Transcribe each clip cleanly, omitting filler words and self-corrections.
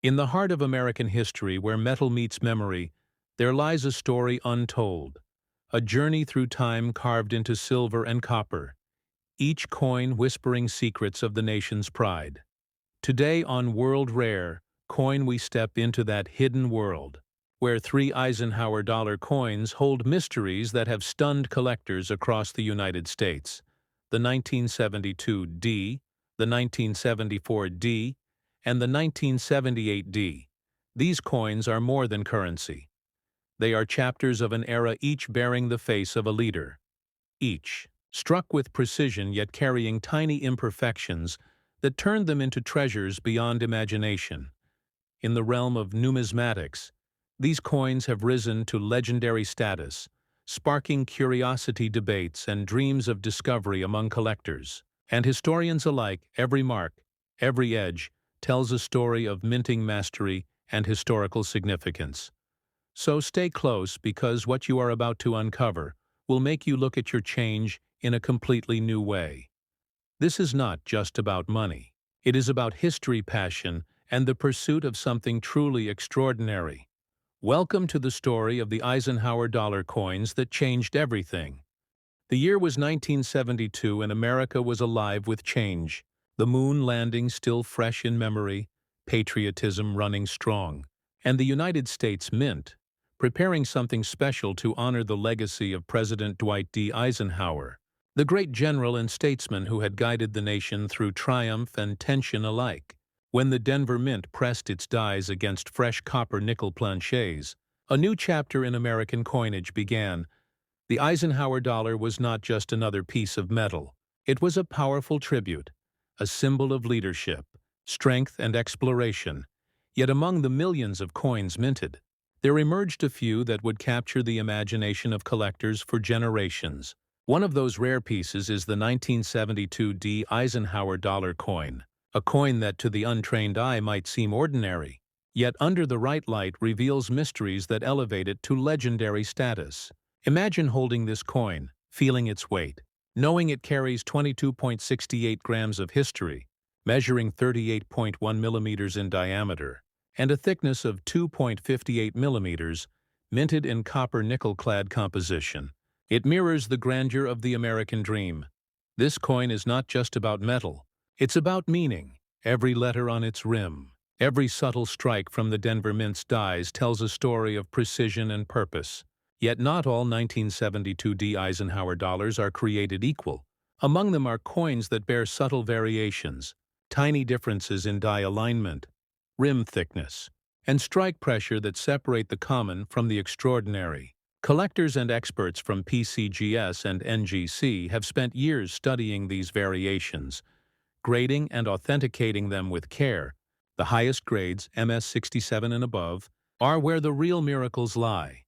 In the heart of American history, where metal meets memory, there lies a story untold, a journey through time carved into silver and copper, each coin whispering secrets of the nation's pride. Today on World Rare Coin, we step into that hidden world, where three Eisenhower dollar coins hold mysteries that have stunned collectors across the United States: the 1972 D, the 1974 D, and the 1978 D. These coins are more than currency. They are chapters of an era, each bearing the face of a leader. Each struck with precision yet carrying tiny imperfections that turned them into treasures beyond imagination. In the realm of numismatics, these coins have risen to legendary status, sparking curiosity debates and dreams of discovery among collectors. And historians alike, every mark, every edge, tells a story of minting mastery and historical significance. So stay close, because what you are about to uncover will make you look at your change in a completely new way. This is not just about money. It is about history, passion, and the pursuit of something truly extraordinary. Welcome to the story of the Eisenhower dollar coins that changed everything. The year was 1972, and America was alive with change. The moon landing still fresh in memory, patriotism running strong, and the United States Mint preparing something special to honor the legacy of President Dwight D. Eisenhower, the great general and statesman who had guided the nation through triumph and tension alike. When the Denver Mint pressed its dies against fresh copper-nickel planchets, a new chapter in American coinage began. The Eisenhower dollar was not just another piece of metal. It was a powerful tribute, a symbol of leadership, strength, and exploration. Yet among the millions of coins minted, there emerged a few that would capture the imagination of collectors for generations. One of those rare pieces is the 1972 D Eisenhower dollar coin, a coin that to the untrained eye might seem ordinary, yet under the right light reveals mysteries that elevate it to legendary status. Imagine holding this coin, feeling its weight, knowing it carries 22.68 grams of history, measuring 38.1 millimeters in diameter, and a thickness of 2.58 millimeters, minted in copper-nickel-clad composition. It mirrors the grandeur of the American dream. This coin is not just about metal. It's about meaning. Every letter on its rim, every subtle strike from the Denver Mint's dies tells a story of precision and purpose. Yet not all 1972 D Eisenhower dollars are created equal. Among them are coins that bear subtle variations, tiny differences in die alignment, rim thickness, and strike pressure that separate the common from the extraordinary. Collectors and experts from PCGS and NGC have spent years studying these variations, grading and authenticating them with care. The highest grades, MS-67 and above, are where the real miracles lie.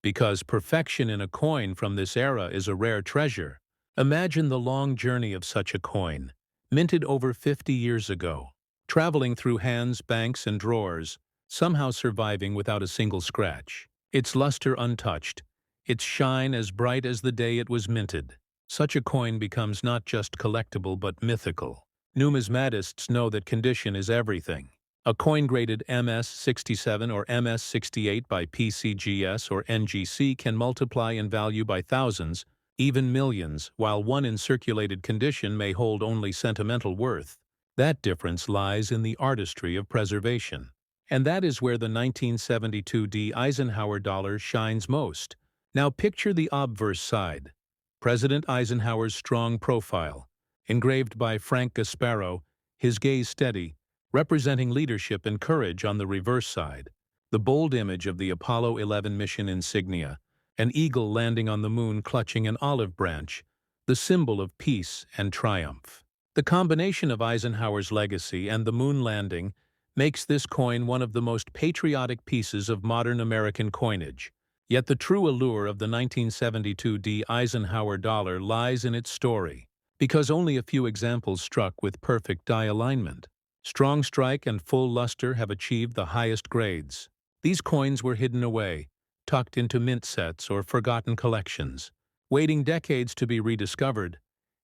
Because perfection in a coin from this era is a rare treasure, imagine the long journey of such a coin, minted over 50 years ago, traveling through hands, banks, and drawers, somehow surviving without a single scratch. Its luster untouched, its shine as bright as the day it was minted. Such a coin becomes not just collectible but mythical. Numismatists know that condition is everything. A coin graded MS-67 or MS-68 by PCGS or NGC can multiply in value by thousands, even millions, while one in circulated condition may hold only sentimental worth. That difference lies in the artistry of preservation. And that is where the 1972 D Eisenhower dollar shines most. Now picture the obverse side. President Eisenhower's strong profile, engraved by Frank Gasparo, his gaze steady, representing leadership and courage. On the reverse side, the bold image of the Apollo 11 mission insignia, an eagle landing on the moon clutching an olive branch, the symbol of peace and triumph. The combination of Eisenhower's legacy and the moon landing makes this coin one of the most patriotic pieces of modern American coinage. Yet the true allure of the 1972 D Eisenhower dollar lies in its story, because only a few examples struck with perfect die alignment. Strong strike and full luster have achieved the highest grades. These coins were hidden away, tucked into mint sets or forgotten collections, waiting decades to be rediscovered.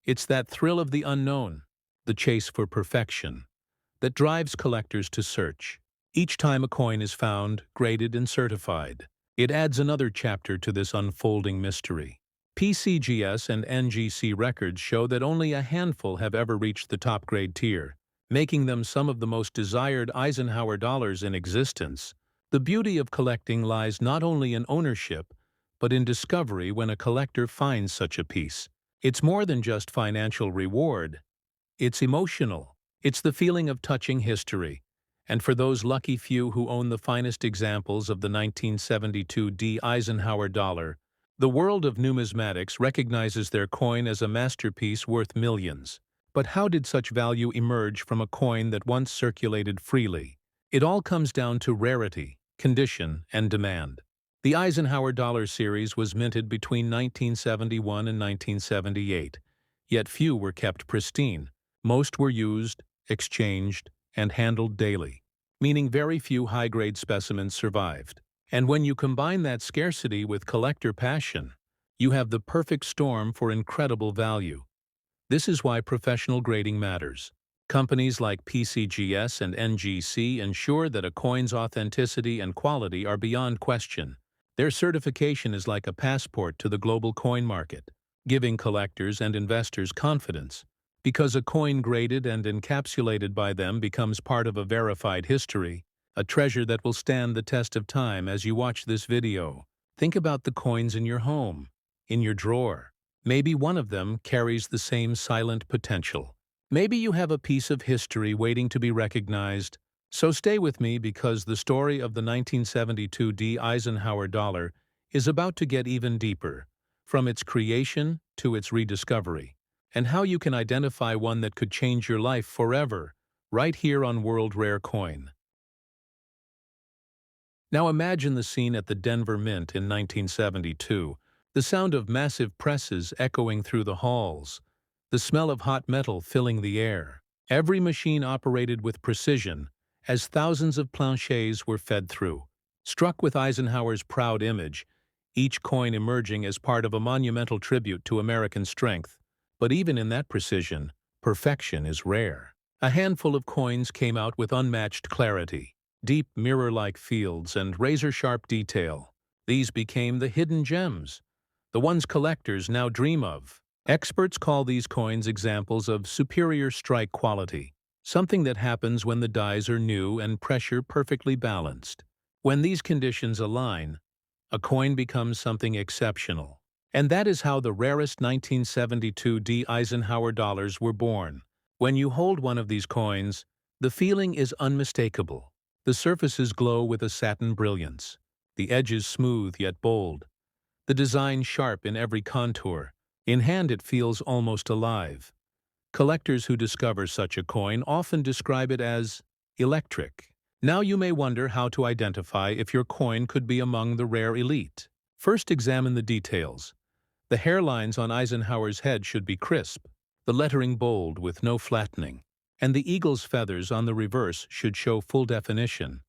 It's that thrill of the unknown, the chase for perfection, that drives collectors to search. each time a coin is found, graded, and certified. It adds another chapter to this unfolding mystery. PCGS and NGC records show that only a handful have ever reached the top grade tier, making them some of the most desired Eisenhower dollars in existence. The beauty of collecting lies not only in ownership, but in discovery when a collector finds such a piece. It's more than just financial reward. It's emotional. It's the feeling of touching history. And for those lucky few who own the finest examples of the 1972 D Eisenhower dollar, the world of numismatics recognizes their coin as a masterpiece worth millions. But how did such value emerge from a coin that once circulated freely? It all comes down to rarity, condition, and demand. The Eisenhower dollar series was minted between 1971 and 1978, yet few were kept pristine. Most were used, exchanged, and handled daily, meaning very few high-grade specimens survived. And when you combine that scarcity with collector passion, you have the perfect storm for incredible value. This is why professional grading matters. Companies like PCGS and NGC ensure that a coin's authenticity and quality are beyond question. Their certification is like a passport to the global coin market, giving collectors and investors confidence. Because a coin graded and encapsulated by them becomes part of a verified history, a treasure that will stand the test of time. As you watch this video, think about the coins in your home, in your drawer. Maybe one of them carries the same silent potential. Maybe you have a piece of history waiting to be recognized. So stay with me, because the story of the 1972 D Eisenhower dollar is about to get even deeper, from its creation to its rediscovery, and how you can identify one that could change your life forever, right here on World Rare Coin. Now imagine the scene at the Denver Mint in 1972, the sound of massive presses echoing through the halls, the smell of hot metal filling the air. Every machine operated with precision, as thousands of planchets were fed through. Struck with Eisenhower's proud image, each coin emerging as part of a monumental tribute to American strength. But even in that precision, perfection is rare. A handful of coins came out with unmatched clarity, deep mirror-like fields, and razor-sharp detail. These became the hidden gems, the ones collectors now dream of. Experts call these coins examples of superior strike quality, something that happens when the dies are new and pressure perfectly balanced. When these conditions align, a coin becomes something exceptional. And that is how the rarest 1972 D Eisenhower dollars were born. When you hold one of these coins, the feeling is unmistakable. The surfaces glow with a satin brilliance, the edges smooth yet bold, the design sharp in every contour. In hand it feels almost alive. Collectors who discover such a coin often describe it as electric. Now you may wonder how to identify if your coin could be among the rare elite. First, examine the details. The hairlines on Eisenhower's head should be crisp, the lettering bold with no flattening, and the eagle's feathers on the reverse should show full definition.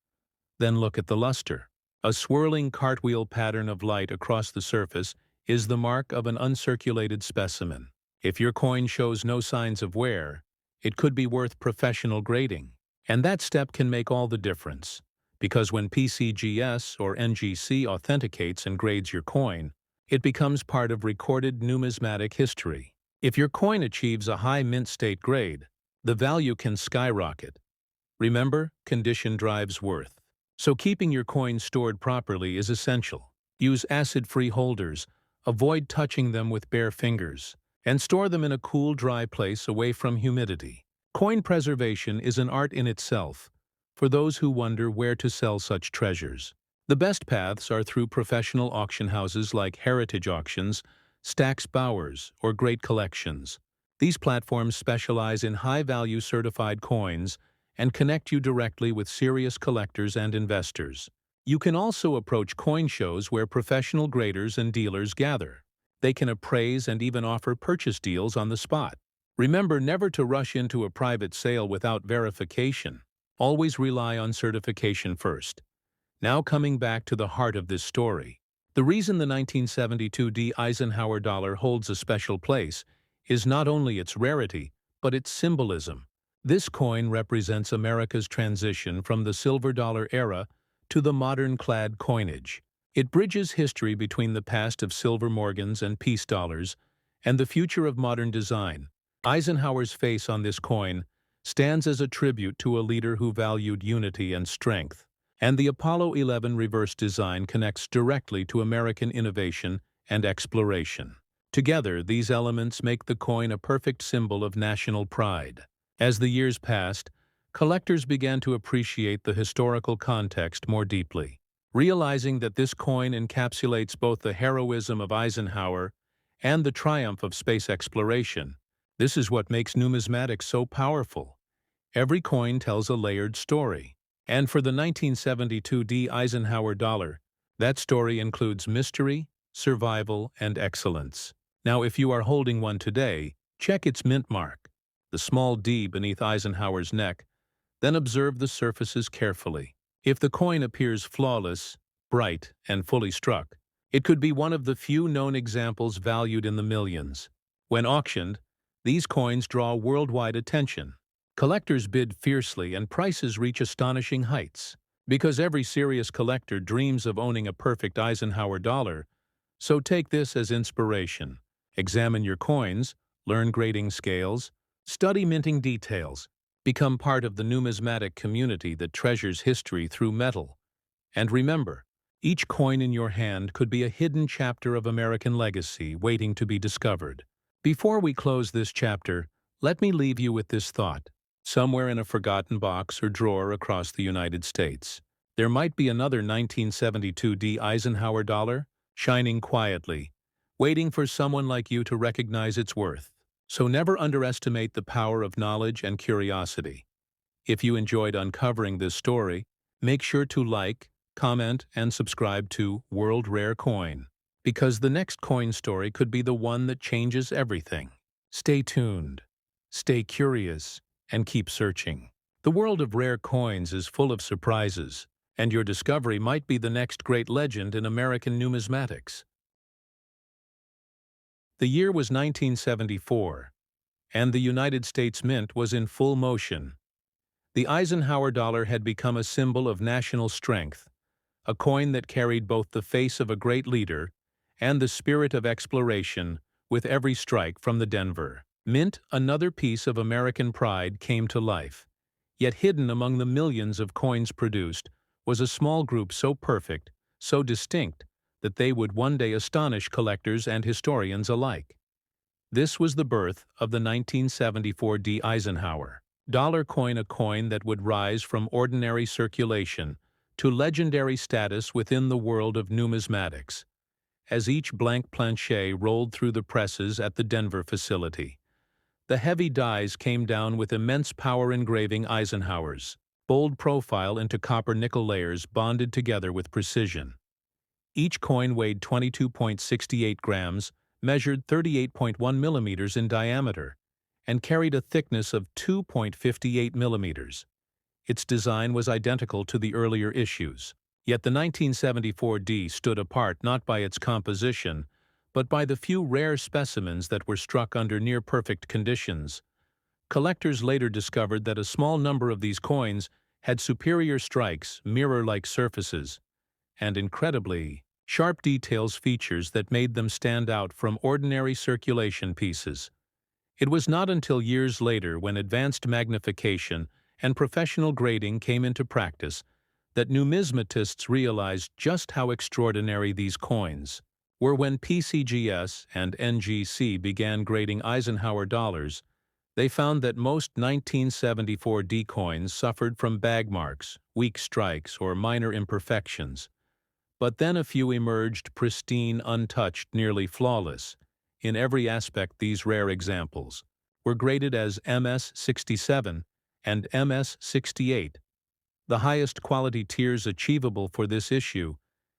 Then look at the luster. A swirling cartwheel pattern of light across the surface is the mark of an uncirculated specimen. If your coin shows no signs of wear, it could be worth professional grading. And that step can make all the difference, because when PCGS or NGC authenticates and grades your coin, it becomes part of recorded numismatic history. If your coin achieves a high mint state grade, the value can skyrocket. Remember, condition drives worth. So keeping your coins stored properly is essential. Use acid-free holders, avoid touching them with bare fingers, and store them in a cool, dry place away from humidity. Coin preservation is an art in itself for those who wonder where to sell such treasures. The best paths are through professional auction houses like Heritage Auctions, Stack's Bowers, or Great Collections. These platforms specialize in high-value certified coins and connect you directly with serious collectors and investors. You can also approach coin shows where professional graders and dealers gather. They can appraise and even offer purchase deals on the spot. Remember never to rush into a private sale without verification. Always rely on certification first. Now coming back to the heart of this story. The reason the 1972 D Eisenhower dollar holds a special place is not only its rarity, but its symbolism. This coin represents America's transition from the silver dollar era to the modern clad coinage. It bridges history between the past of silver Morgans and peace dollars and the future of modern design. Eisenhower's face on this coin stands as a tribute to a leader who valued unity and strength, and the Apollo 11 reverse design connects directly to American innovation and exploration. Together, these elements make the coin a perfect symbol of national pride. As the years passed, collectors began to appreciate the historical context more deeply, realizing that this coin encapsulates both the heroism of Eisenhower and the triumph of space exploration. This is what makes numismatics so powerful. Every coin tells a layered story. And for the 1972 D Eisenhower dollar, that story includes mystery, survival, and excellence. Now, if you are holding one today, check its mint mark, the small D beneath Eisenhower's neck, then observe the surfaces carefully. If the coin appears flawless, bright, and fully struck, it could be one of the few known examples valued in the millions. When auctioned, these coins draw worldwide attention. Collectors bid fiercely and prices reach astonishing heights. Because every serious collector dreams of owning a perfect Eisenhower dollar, so take this as inspiration. Examine your coins, learn grading scales, study minting details, become part of the numismatic community that treasures history through metal. And remember, each coin in your hand could be a hidden chapter of American legacy waiting to be discovered. Before we close this chapter, let me leave you with this thought. Somewhere in a forgotten box or drawer across the United States, there might be another 1972 D Eisenhower dollar, shining quietly, waiting for someone like you to recognize its worth. So never underestimate the power of knowledge and curiosity. If you enjoyed uncovering this story, make sure to like, comment, and subscribe to World Rare Coin, because the next coin story could be the one that changes everything. Stay tuned, stay curious, and keep searching. The world of rare coins is full of surprises, and your discovery might be the next great legend in American numismatics. The year was 1974, and the United States Mint was in full motion. The Eisenhower dollar had become a symbol of national strength, a coin that carried both the face of a great leader and the spirit of exploration with every strike from the Denver Mint. Another piece of American pride came to life. Yet hidden among the millions of coins produced was a small group so perfect, so distinct, that they would one day astonish collectors and historians alike. This was the birth of the 1974 D Eisenhower dollar coin, a coin that would rise from ordinary circulation to legendary status within the world of numismatics. As each blank planchet rolled through the presses at the Denver facility, the heavy dies came down with immense power, engraving Eisenhower's bold profile into copper-nickel layers bonded together with precision. Each coin weighed 22.68 grams, measured 38.1 millimeters in diameter, and carried a thickness of 2.58 millimeters. Its design was identical to the earlier issues. Yet the 1974 D stood apart not by its composition, but by the few rare specimens that were struck under near-perfect conditions. Collectors later discovered that a small number of these coins had superior strikes, mirror-like surfaces, and incredibly, sharp details, features that made them stand out from ordinary circulation pieces. It was not until years later, when advanced magnification and professional grading came into practice, that numismatists realized just how extraordinary these coins were. When PCGS and NGC began grading Eisenhower dollars, they found that most 1974 D coins suffered from bag marks, weak strikes, or minor imperfections. But then a few emerged pristine, untouched, nearly flawless. In every aspect, these rare examples were graded as MS-67 and MS-68, the highest quality tiers achievable for this issue,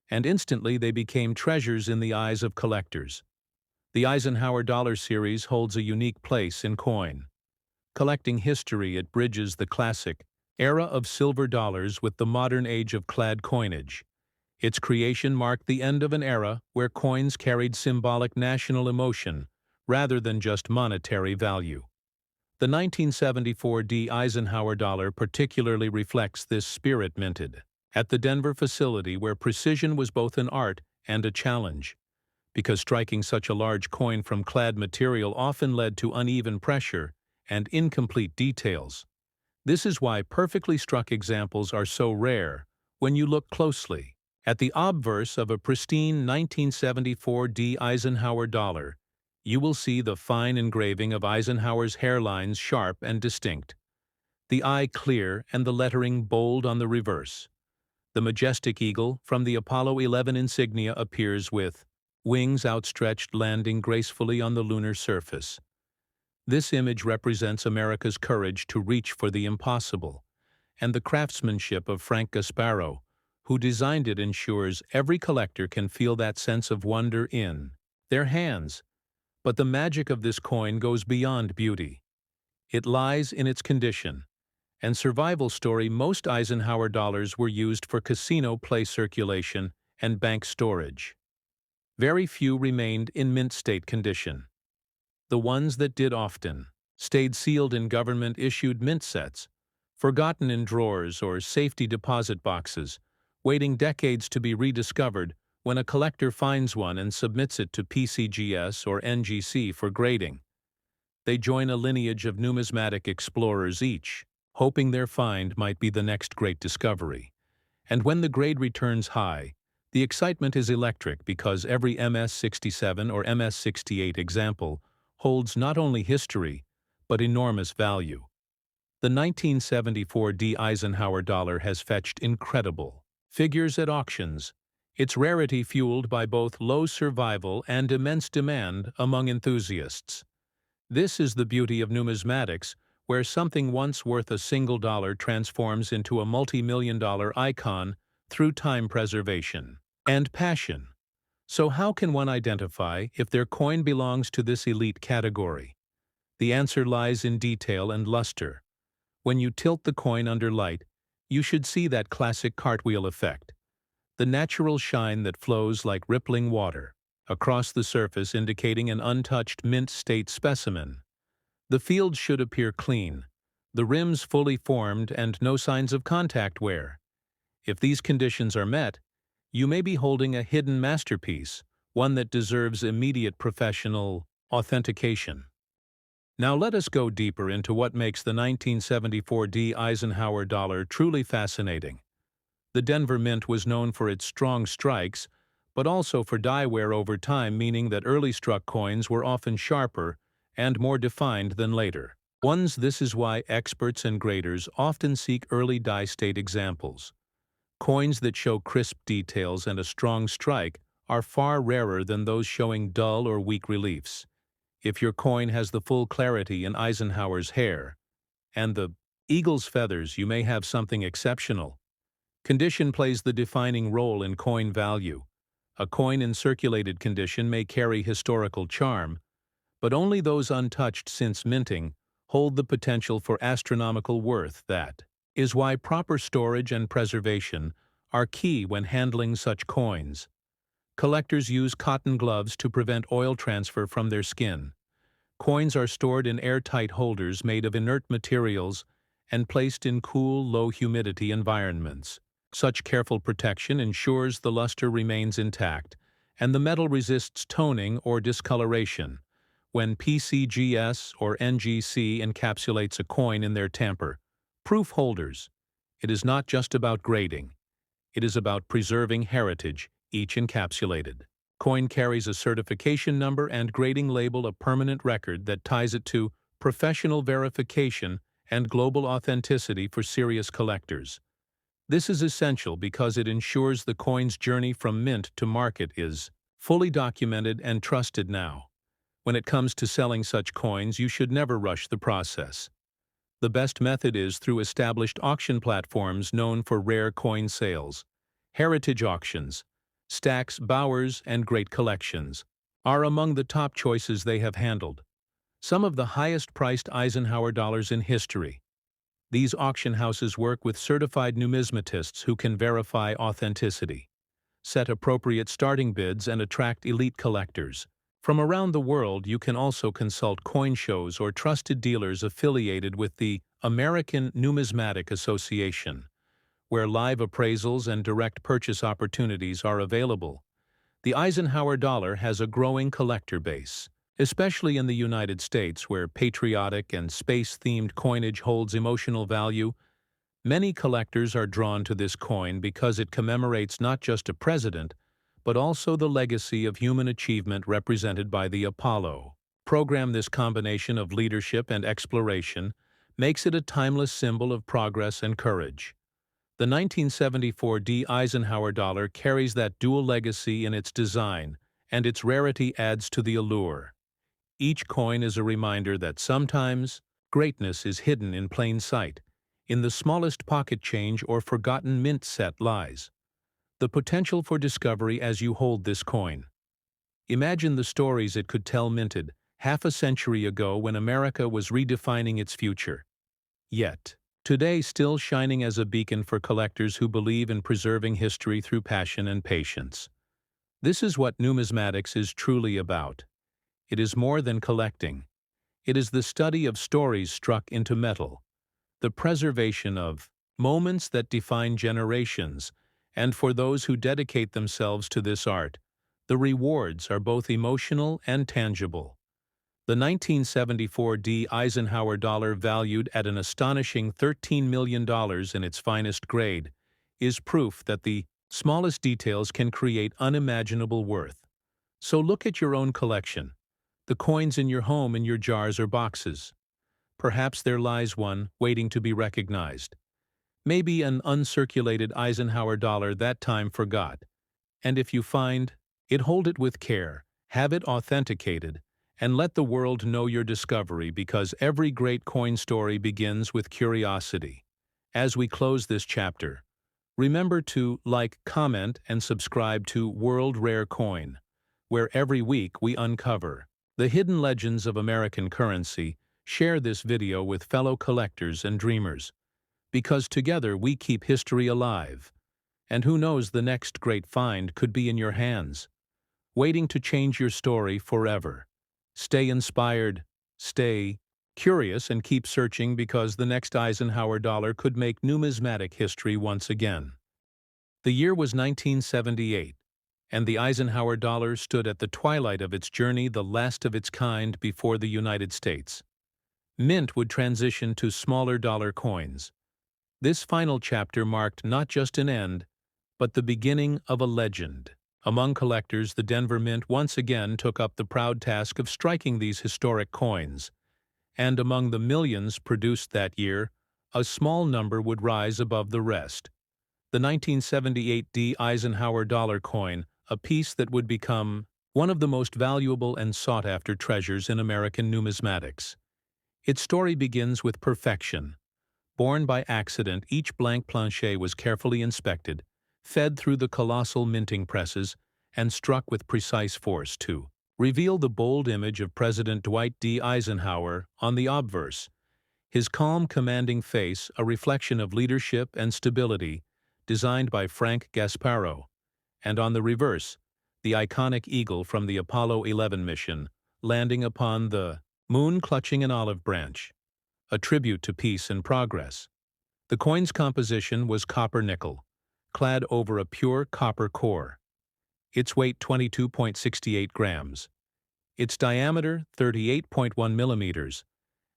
and instantly they became treasures in the eyes of collectors. The Eisenhower dollar series holds a unique place in coin collecting history. It bridges the classic era of silver dollars with the modern age of clad coinage. Its creation marked the end of an era where coins carried symbolic national emotion rather than just monetary value. The 1974 D Eisenhower dollar particularly reflects this spirit minted at the Denver facility where precision was both an art and a challenge, because striking such a large coin from clad material often led to uneven pressure and incomplete details. This is why perfectly struck examples are so rare when you look closely. At the obverse of a pristine 1974 D Eisenhower dollar, you will see the fine engraving of Eisenhower's hairlines sharp and distinct, the eye clear and the lettering bold on the reverse. The majestic eagle from the Apollo 11 insignia appears with wings outstretched landing gracefully on the lunar surface. This image represents America's courage to reach for the impossible, and the craftsmanship of Frank Gasparo, who designed it, ensures every collector can feel that sense of wonder in their hands. But the magic of this coin goes beyond beauty. It lies in its condition and survival story. Most Eisenhower dollars were used for casino play circulation and bank storage. Very few remained in mint state condition. The ones that did often stayed sealed in government-issued mint sets, forgotten in drawers or safety deposit boxes, waiting decades to be rediscovered when a collector finds one and submits it to PCGS or NGC for grading. They join a lineage of numismatic explorers each, hoping their find might be the next great discovery. And when the grade returns high, the excitement is electric because every MS-67 or MS-68 example holds not only history, but enormous value. The 1974 D Eisenhower dollar has fetched incredible figures at auctions, its rarity fueled by both low survival and immense demand among enthusiasts. This is the beauty of numismatics, where something once worth a single dollar transforms into a multi-million-dollar icon through time preservation and passion. So how can one identify if their coin belongs to this elite category? The answer lies in detail and luster. When you tilt the coin under light, you should see that classic cartwheel effect, the natural shine that flows like rippling water across the surface, indicating an untouched mint state specimen. The field should appear clean, the rims fully formed, and no signs of contact wear. If these conditions are met, you may be holding a hidden masterpiece, one that deserves immediate professional authentication. Now let us go deeper into what makes the 1974 D Eisenhower dollar truly fascinating. The Denver Mint was known for its strong strikes, but also for die wear over time, meaning that early struck coins were often sharper and more defined than later ones. This is why experts and graders often seek early die state examples. Coins that show crisp details and a strong strike are far rarer than those showing dull or weak reliefs. If your coin has the full clarity in Eisenhower's hair and the eagle's feathers, you may have something exceptional. Condition plays the defining role in coin value. A coin in circulated condition may carry historical charm, but only those untouched since minting hold the potential for astronomical worth. That is why proper storage and preservation are key when handling such coins. Collectors use cotton gloves to prevent oil transfer from their skin. Coins are stored in airtight holders made of inert materials and placed in cool, low-humidity environments. Such careful protection ensures the luster remains intact and the metal resists toning or discoloration. When PCGS or NGC encapsulates a coin in their tamper-proof holders, it is not just about grading. It is about preserving heritage, each encapsulated coin carries a certification number and grading label, a permanent record that ties it to professional verification and global authenticity for serious collectors. This is essential because it ensures the coin's journey from mint to market is fully documented and trusted. Now, when it comes to selling such coins, you should never rush the process. The best method is through established auction platforms known for rare coin sales. Heritage auctions, Stax, Bowers, and Great Collections are among the top choices they have handled. Some of the highest-priced Eisenhower dollars in history. These auction houses work with certified numismatists who can verify authenticity, set appropriate starting bids, and attract elite collectors. From around the world, you can also consult coin shows or trusted dealers affiliated with the American Numismatic Association, where live appraisals and direct purchase opportunities are available. The Eisenhower dollar has a growing collector base, especially in the United States, where patriotic and space-themed coinage holds emotional value. Many collectors are drawn to this coin because it commemorates not just a president, but also the legacy of human achievement represented by the Apollo program. This combination of leadership and exploration makes it a timeless symbol of progress and courage. The 1974 D Eisenhower dollar carries that dual legacy in its design, and its rarity adds to the allure. Each coin is a reminder that sometimes greatness is hidden in plain sight. In the smallest pocket change or forgotten mint set lies the potential for discovery as you hold this coin. Imagine the stories it could tell minted half a century ago when America was redefining its future. Yet, today still shining as a beacon for collectors who believe in preserving history through passion and patience. This is what numismatics is truly about. It is more than collecting. It is the study of stories struck into metal, the preservation of moments that define generations, and for those who dedicate themselves to this art, the rewards are both emotional and tangible. The 1974 D Eisenhower dollar, valued at an astonishing $13 million in its finest grade, is proof that the smallest details can create unimaginable worth. So look at your own collection, the coins in your home, in your jars or boxes. Perhaps there lies one waiting to be recognized. Maybe an uncirculated Eisenhower dollar that time forgot. And if you find it, hold it with care, have it authenticated, and let the world know your discovery, because every great coin story begins with curiosity. As we close this chapter, remember to like, comment, and subscribe to World Rare Coin, where every week we uncover the hidden legends of American currency. Share this video with fellow collectors and dreamers, because together we keep history alive. And who knows, the next great find could be in your hands, waiting to change your story forever. Stay inspired, stay curious, and keep searching, because the next Eisenhower dollar could make numismatic history once again. The year was 1978, and the Eisenhower dollar stood at the twilight of its journey, the last of its kind before the United States. Mint would transition to smaller dollar coins. This final chapter marked not just an end, but the beginning of a legend. Among collectors, the Denver Mint once again took up the proud task of striking these historic coins. And among the millions produced that year, a small number would rise above the rest. The 1978 D Eisenhower Dollar Coin, a piece that would become one of the most valuable and sought-after treasures in American numismatics. Its story begins with perfection. Born by accident, each blank planchet was carefully inspected, fed through the colossal minting presses, and struck with precise force to reveal the bold image of President Dwight D. Eisenhower on the obverse, his calm, commanding face a reflection of leadership and stability, designed by Frank Gasparro, and on the reverse, the iconic eagle from the Apollo 11 mission, landing upon the moon clutching an olive branch, a tribute to peace and progress. The coin's composition was copper-nickel, clad over a pure copper core. Its weight 22.68 grams, its diameter 38.1 millimeters,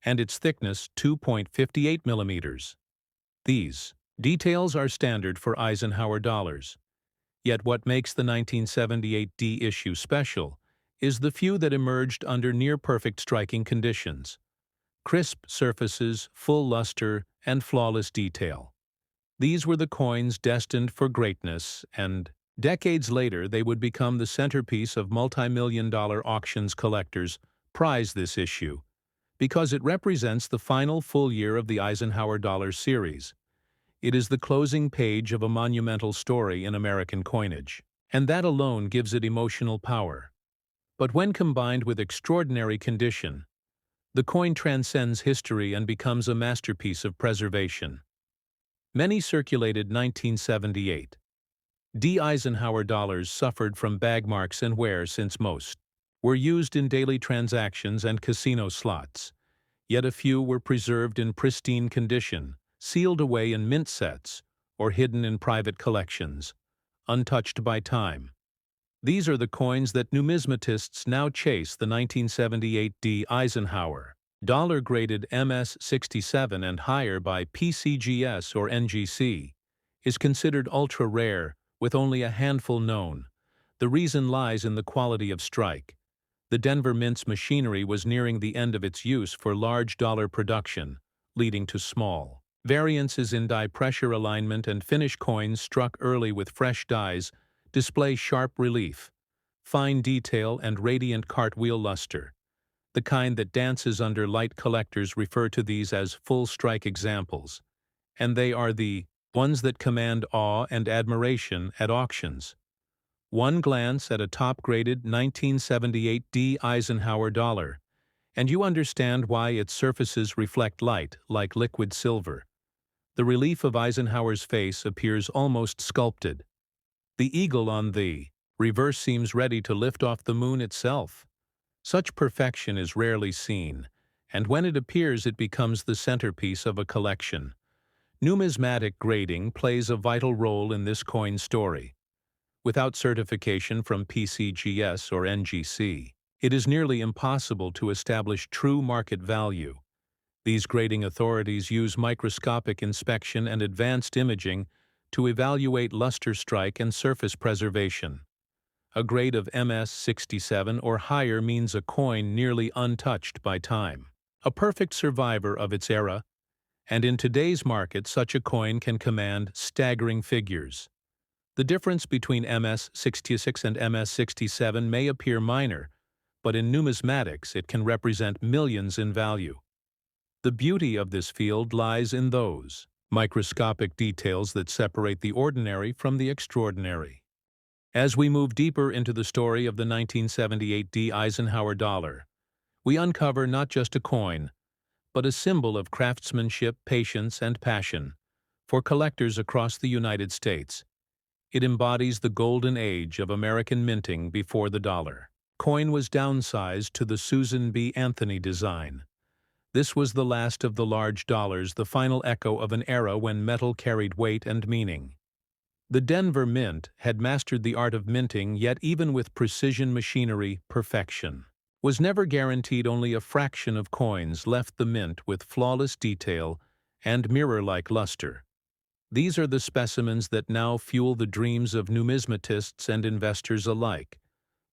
and its thickness 2.58 millimeters. These details are standard for Eisenhower dollars. Yet what makes the 1978 D issue special is the few that emerged under near-perfect striking conditions. Crisp surfaces, full luster, and flawless detail. These were the coins destined for greatness, and decades later they would become the centerpiece of multi-million-dollar auctions. Collectors prize this issue because it represents the final full year of the Eisenhower dollar series. It is the closing page of a monumental story in American coinage, and that alone gives it emotional power. But when combined with extraordinary condition, the coin transcends history and becomes a masterpiece of preservation. Many circulated 1978. D Eisenhower dollars suffered from bag marks and wear, since most were used in daily transactions and casino slots, yet a few were preserved in pristine condition, sealed away in mint sets, or hidden in private collections, untouched by time. These are the coins that numismatists now chase: the 1978 D Eisenhower Dollar graded MS-67 and higher by PCGS or NGC, is considered ultra-rare, with only a handful known. The reason lies in the quality of strike. The Denver Mint's machinery was nearing the end of its use for large dollar production, leading to small variances in die pressure alignment, and finish coins struck early with fresh dies display sharp relief, fine detail, and radiant cartwheel luster. The kind that dances under light. Collectors refer to these as full strike examples, and they are the ones that command awe and admiration at auctions. One glance at a top-graded 1978 D Eisenhower dollar, and you understand why its surfaces reflect light like liquid silver. The relief of Eisenhower's face appears almost sculpted. The eagle on the reverse seems ready to lift off the moon itself. Such perfection is rarely seen, and when it appears it becomes the centerpiece of a collection. Numismatic grading plays a vital role in this coin story. Without certification from PCGS or NGC, it is nearly impossible to establish true market value. These grading authorities use microscopic inspection and advanced imaging to evaluate luster strike and surface preservation. A grade of MS-67 or higher means a coin nearly untouched by time, a perfect survivor of its era, and in today's market such a coin can command staggering figures. The difference between MS-66 and MS-67 may appear minor, but in numismatics it can represent millions in value. The beauty of this field lies in those microscopic details that separate the ordinary from the extraordinary. As we move deeper into the story of the 1978 D Eisenhower dollar, we uncover not just a coin, but a symbol of craftsmanship, patience, and passion for collectors across the United States. It embodies the golden age of American minting before the dollar. Coin was downsized to the Susan B. Anthony design. This was the last of the large dollars, the final echo of an era when metal carried weight and meaning. The Denver Mint had mastered the art of minting, yet even with precision machinery, perfection was never guaranteed. Only a fraction of coins left the mint with flawless detail and mirror-like luster. These are the specimens that now fuel the dreams of numismatists and investors alike,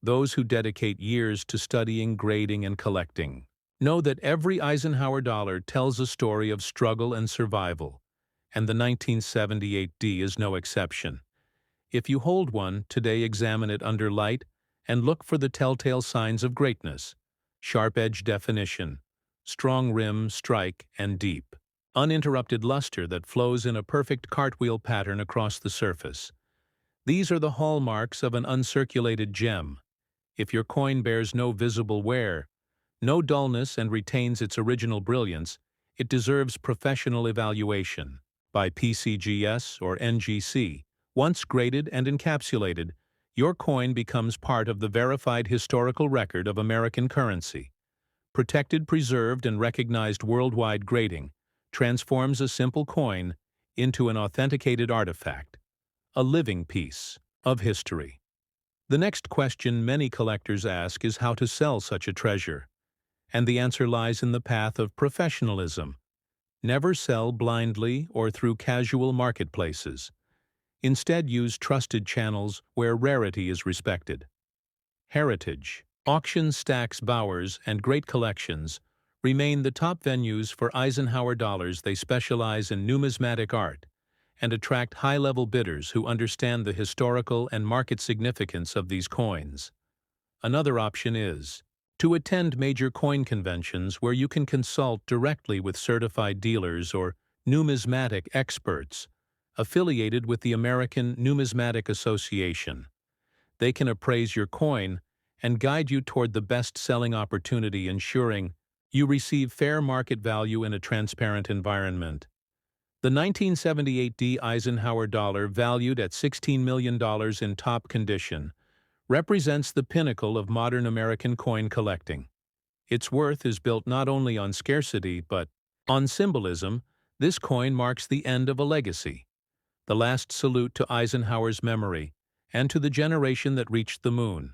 those who dedicate years to studying, grading, and collecting. Know that every Eisenhower dollar tells a story of struggle and survival, and the 1978 D is no exception. If you hold one today, examine it under light and look for the telltale signs of greatness: sharp edge definition, strong rim strike, and deep, uninterrupted luster that flows in a perfect cartwheel pattern across the surface. These are the hallmarks of an uncirculated gem. If your coin bears no visible wear, no dullness, and retains its original brilliance, it deserves professional evaluation by PCGS or NGC. Once graded and encapsulated, your coin becomes part of the verified historical record of American currency. Protected, preserved, and recognized worldwide, grading transforms a simple coin into an authenticated artifact, a living piece of history. The next question many collectors ask is how to sell such a treasure, and the answer lies in the path of professionalism. Never sell blindly or through casual marketplaces. Instead, use trusted channels where rarity is respected. Heritage, auctions, stacks, bowers, and great collections remain the top venues for Eisenhower dollars. They specialize in numismatic art and attract high-level bidders who understand the historical and market significance of these coins. Another option is to attend major coin conventions where you can consult directly with certified dealers or numismatic experts affiliated with the American Numismatic Association. They can appraise your coin and guide you toward the best-selling opportunity, ensuring you receive fair market value in a transparent environment. The 1978 D Eisenhower dollar, valued at $16 million in top condition, represents the pinnacle of modern American coin collecting. Its worth is built not only on scarcity but on symbolism. This coin marks the end of a legacy, the last salute to Eisenhower's memory and to the generation that reached the moon.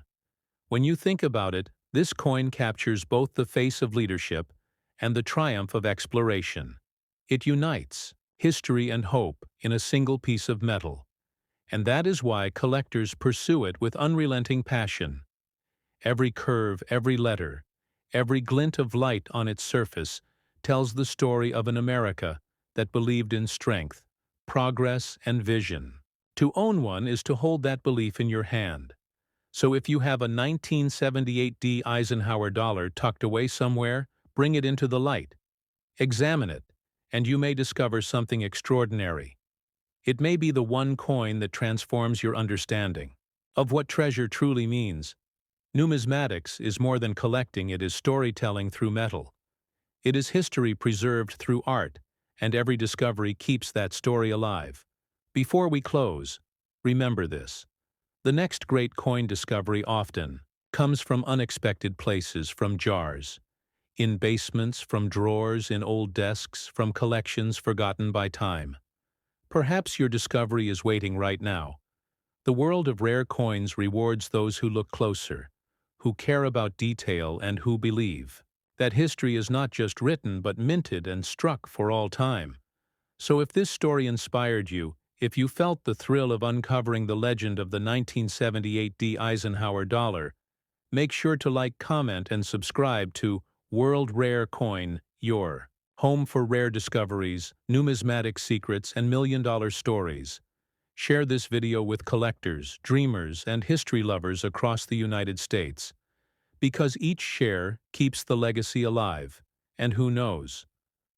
When you think about it, this coin captures both the face of leadership and the triumph of exploration. It unites history and hope in a single piece of metal, and that is why collectors pursue it with unrelenting passion. Every curve, every letter, every glint of light on its surface tells the story of an America that believed in strength, progress, and vision. To own one is to hold that belief in your hand. So if you have a 1978 D Eisenhower dollar tucked away somewhere, bring it into the light. Examine it, and you may discover something extraordinary. It may be the one coin that transforms your understanding of what treasure truly means. Numismatics is more than collecting, it is storytelling through metal. It is history preserved through art, and every discovery keeps that story alive. Before we close, remember this. The next great coin discovery often comes from unexpected places, from jars, in basements, from drawers, in old desks, from collections forgotten by time. Perhaps your discovery is waiting right now. The world of rare coins rewards those who look closer, who care about detail, and who believe that history is not just written but minted and struck for all time. So if this story inspired you, if you felt the thrill of uncovering the legend of the 1978 D Eisenhower dollar, make sure to like, comment, and subscribe to World Rare Coin, your home for rare discoveries, numismatic secrets, and million-dollar stories. Share this video with collectors, dreamers, and history lovers across the United States. Because each share keeps the legacy alive, and who knows,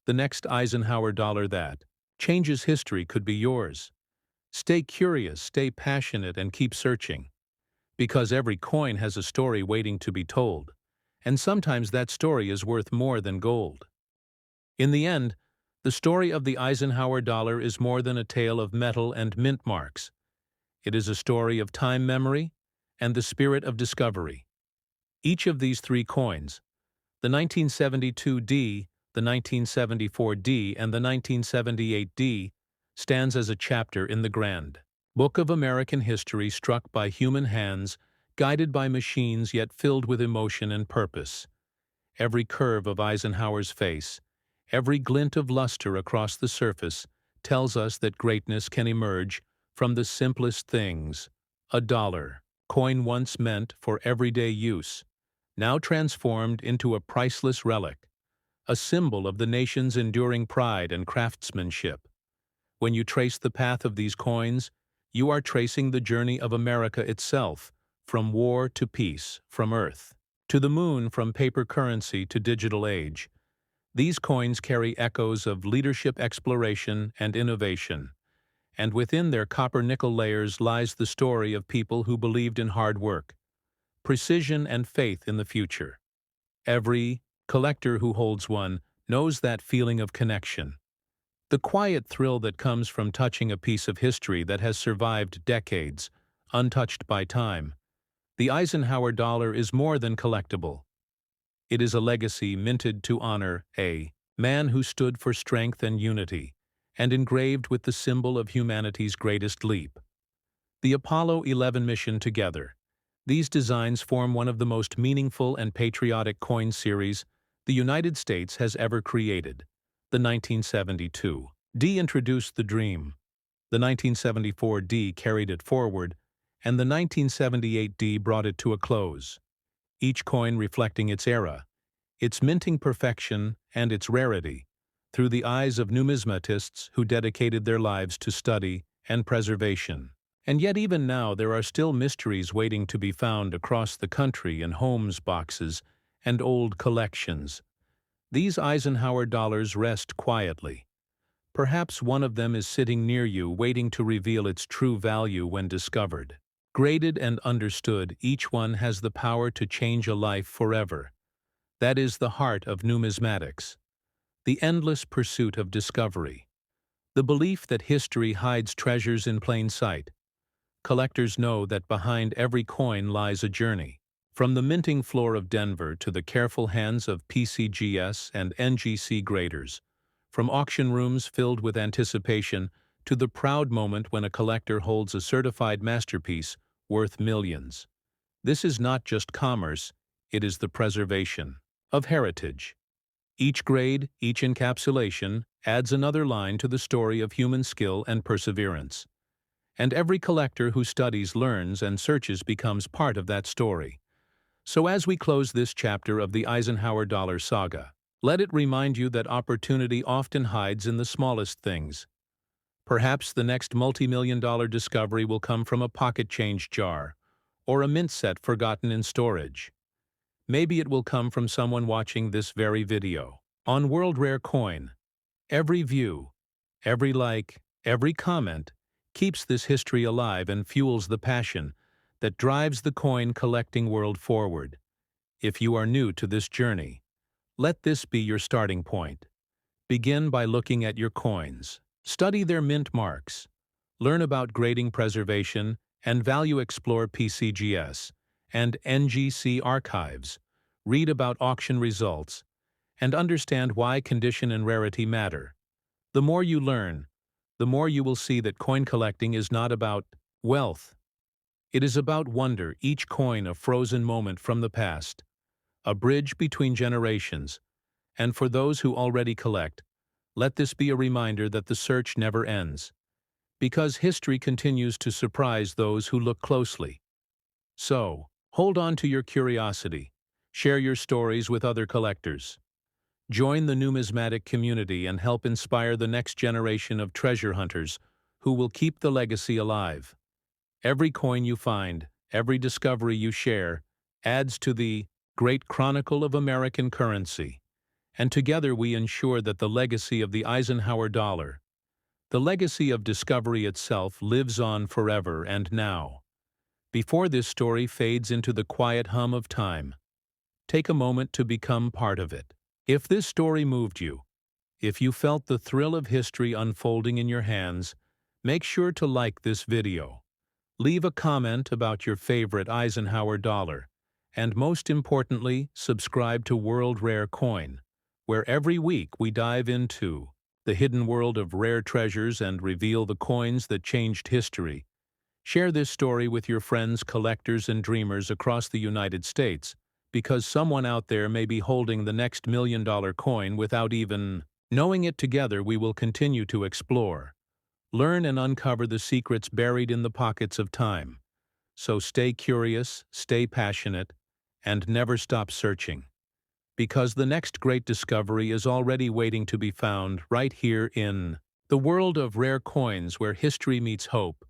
the next Eisenhower dollar that changes history could be yours. Stay curious, stay passionate, and keep searching. Because every coin has a story waiting to be told, and sometimes that story is worth more than gold. In the end, the story of the Eisenhower dollar is more than a tale of metal and mint marks. It is a story of time, memory, and the spirit of discovery. Each of these three coins, the 1972 D, the 1974 D, and the 1978 D, stands as a chapter in the grand book of American history, struck by human hands, guided by machines, yet filled with emotion and purpose. Every curve of Eisenhower's face, every glint of luster across the surface, tells us that greatness can emerge from the simplest things. A dollar, coin once meant for everyday use, now transformed into a priceless relic, a symbol of the nation's enduring pride and craftsmanship. When you trace the path of these coins, you are tracing the journey of America itself, from war to peace, from Earth to the moon, from paper currency to digital age. These coins carry echoes of leadership, exploration, and innovation, and within their copper-nickel layers lies the story of people who believed in hard work, precision, and faith in the future. Every collector who holds one knows that feeling of connection, the quiet thrill that comes from touching a piece of history that has survived decades, untouched by time. The Eisenhower dollar is more than collectible. It is a legacy minted to honor a man who stood for strength and unity, and engraved with the symbol of humanity's greatest leap. The Apollo 11 mission together. These designs form one of the most meaningful and patriotic coin series the United States has ever created. The 1972 D introduced the dream, the 1974 D carried it forward, and the 1978 D brought it to a close. Each coin reflecting its era, its minting perfection, and its rarity, through the eyes of numismatists who dedicated their lives to study and preservation. And yet even now there are still mysteries waiting to be found across the country in homes, boxes, and old collections. These Eisenhower dollars rest quietly. Perhaps one of them is sitting near you, waiting to reveal its true value when discovered. Graded and understood, each one has the power to change a life forever. That is the heart of numismatics. The endless pursuit of discovery. The belief that history hides treasures in plain sight. collectors know that behind every coin lies a journey. From the minting floor of Denver to the careful hands of PCGS and NGC graders, from auction rooms filled with anticipation to the proud moment when a collector holds a certified masterpiece worth millions. This is not just commerce, it is the preservation of heritage. Each grade, each encapsulation, adds another line to the story of human skill and perseverance. And every collector who studies, learns, and searches becomes part of that story. So as we close this chapter of the Eisenhower Dollar saga, let it remind you that opportunity often hides in the smallest things. Perhaps the next multi-million-dollar discovery will come from a pocket change jar, or a mint set forgotten in storage. Maybe it will come from someone watching this very video. On World Rare Coin, every view, every like, every comment keeps this history alive and fuels the passion that drives the coin collecting world forward. If you are new to this journey, let this be your starting point. Begin by looking at your coins. Study their mint marks. Learn about grading preservation and value. Explore PCGS and NGC archives. Read about auction results and understand why condition and rarity matter. The more you learn, the more you will see that coin collecting is not about wealth. It is about wonder, each coin a frozen moment from the past, a bridge between generations. And for those who already collect, let this be a reminder that the search never ends, because history continues to surprise those who look closely. So, hold on to your curiosity. Share your stories with other collectors. Join the numismatic community and help inspire the next generation of treasure hunters who will keep the legacy alive. Every coin you find, every discovery you share, adds to the great chronicle of American currency. And together we ensure that the legacy of the Eisenhower dollar, the legacy of discovery itself, lives on forever and now. Before this story fades into the quiet hum of time, take a moment to become part of it. If this story moved you, if you felt the thrill of history unfolding in your hands, make sure to like this video. Leave a comment about your favorite Eisenhower dollar, and most importantly, subscribe to World Rare Coin, where every week we dive into the hidden world of rare treasures and reveal the coins that changed history. Share this story with your friends, collectors, and dreamers across the United States, because someone out there may be holding the next million-dollar coin without even knowing it. Together we will continue to explore, learn, and uncover the secrets buried in the pockets of time. So stay curious, stay passionate, and never stop searching, because the next great discovery is already waiting to be found right here in the world of rare coins, where history meets hope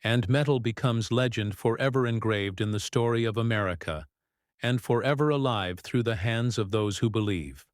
and metal becomes legend, forever engraved in the story of America and forever alive through the hands of those who believe.